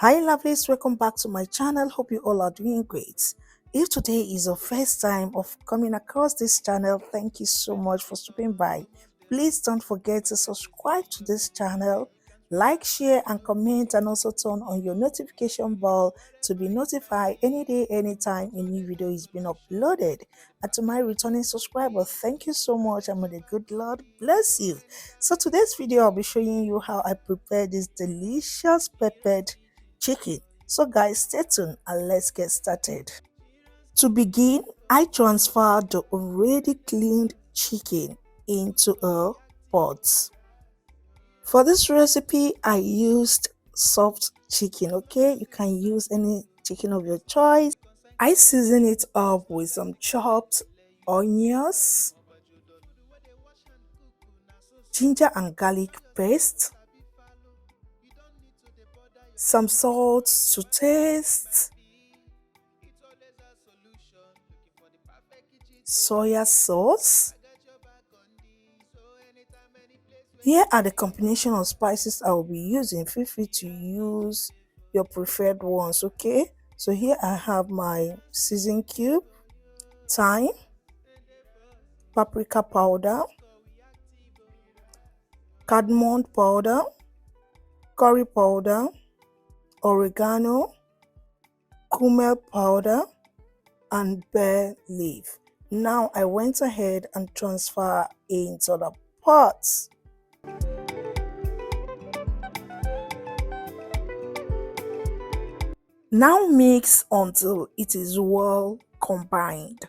Hi lovelies, welcome back to my channel. Hope you all are doing great. If today is your first time of coming across this channel, thank you so much for stopping by. Please don't forget to subscribe to this channel, like, share and comment, and also turn on your notification bell to be notified any day, anytime a new video is being uploaded. And to my returning subscriber, thank you so much, and may the good Lord bless you. So today's video I'll be showing you how I prepare this delicious peppered chicken. So guys, stay tuned and let's get started. To begin, I transfer the already cleaned chicken into a pot. For this recipe, I used soft chicken, okay? You can use any chicken of your choice. I season it up with some chopped onions, ginger and garlic paste, some salt to taste, soya sauce. Here are the combination of spices I will be using. Feel free to use your preferred ones, okay? So here I have my season cube, thyme, paprika powder, cardamom powder, curry powder, oregano, cumin powder, and bay leaf. Now I went ahead and transfer into the pot. Now mix until it is well combined.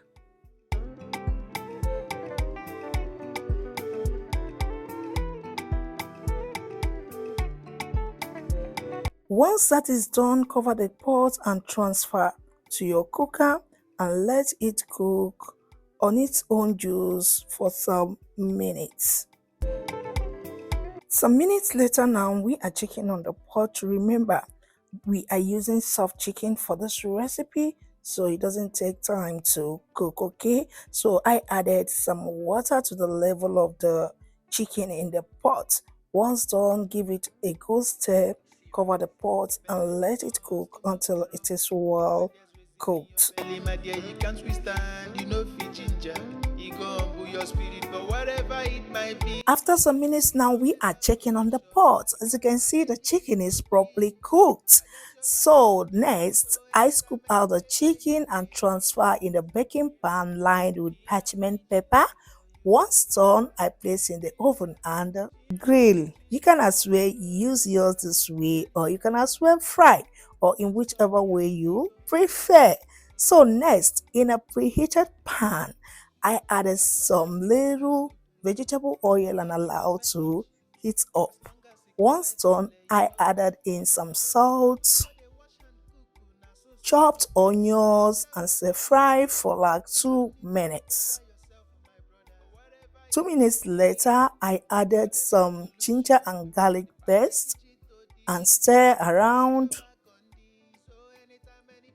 Once that is done, cover the pot and transfer to your cooker and let it cook on its own juice for some minutes. Some minutes later now, we are checking on the pot. Remember, we are using soft chicken for this recipe, so it doesn't take time to cook, okay? So I added some water to the level of the chicken in the pot. Once done, give it a good stir, cover the pot and let it cook until it is well cooked. After some minutes now, we are checking on the pot. As you can see, the chicken is properly cooked. So next, I scoop out the chicken and transfer in the baking pan lined with parchment paper. Once done, I place in the oven and grill. You can as well use yours this way, or you can as well fry, or in whichever way you prefer. So next, in a preheated pan, I added some little vegetable oil and allow to heat up. Once done, I added in some salt, chopped onions, and stir fry for like 2 minutes. 2 minutes later, I added some ginger and garlic paste and stir around.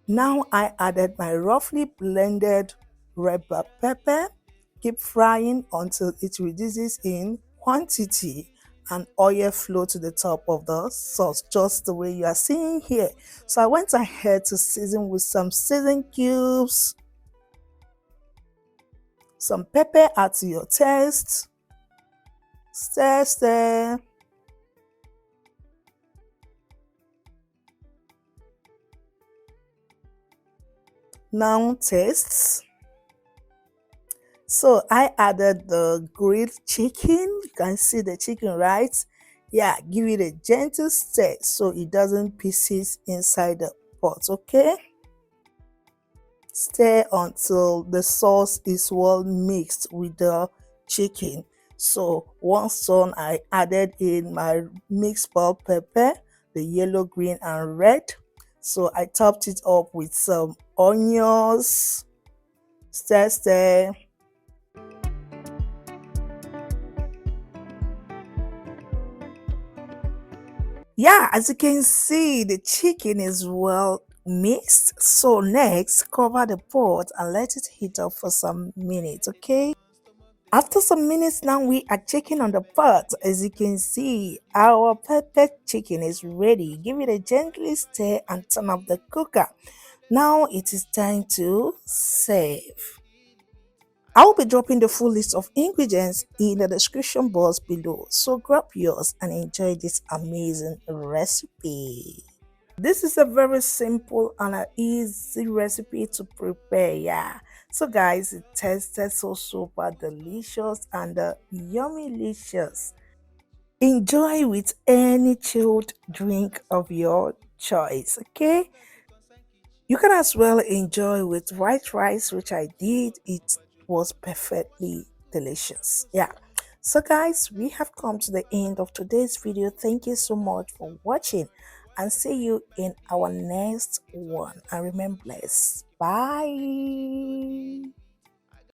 Now I added my roughly blended red bell pepper. Keep frying until it reduces in quantity and oil flow to the top of the sauce, just the way you are seeing here. So I went ahead to season with some season cubes, some pepper add to your taste, stir. Now taste. So I added the grilled chicken. You can see the chicken, right? Yeah, give it a gentle stir so it doesn't pieces inside the pot, okay? Stir until the sauce is well mixed with the chicken. So once done, I added in my mixed bell pepper, the yellow, green and red. So I topped it up with some onions. Stir. Yeah, as you can see, the chicken is well mixed. So next, cover the pot and let it heat up for some minutes, okay? After some minutes now, we are checking on the pot. As you can see, our pepper chicken is ready. Give it a gently stir and turn off the cooker. Now it is time to serve. I will be dropping the full list of ingredients in the description box below, so grab yours and enjoy this amazing recipe. This is a very simple and an easy recipe to prepare, yeah. So guys, it tasted so super delicious and yummy delicious. Enjoy with any chilled drink of your choice, okay? You can as well enjoy with white rice, which I did. It was perfectly delicious. Yeah. So guys, we have come to the end of today's video. Thank you so much for watching and see you in our next one. And remember, bless. Bye.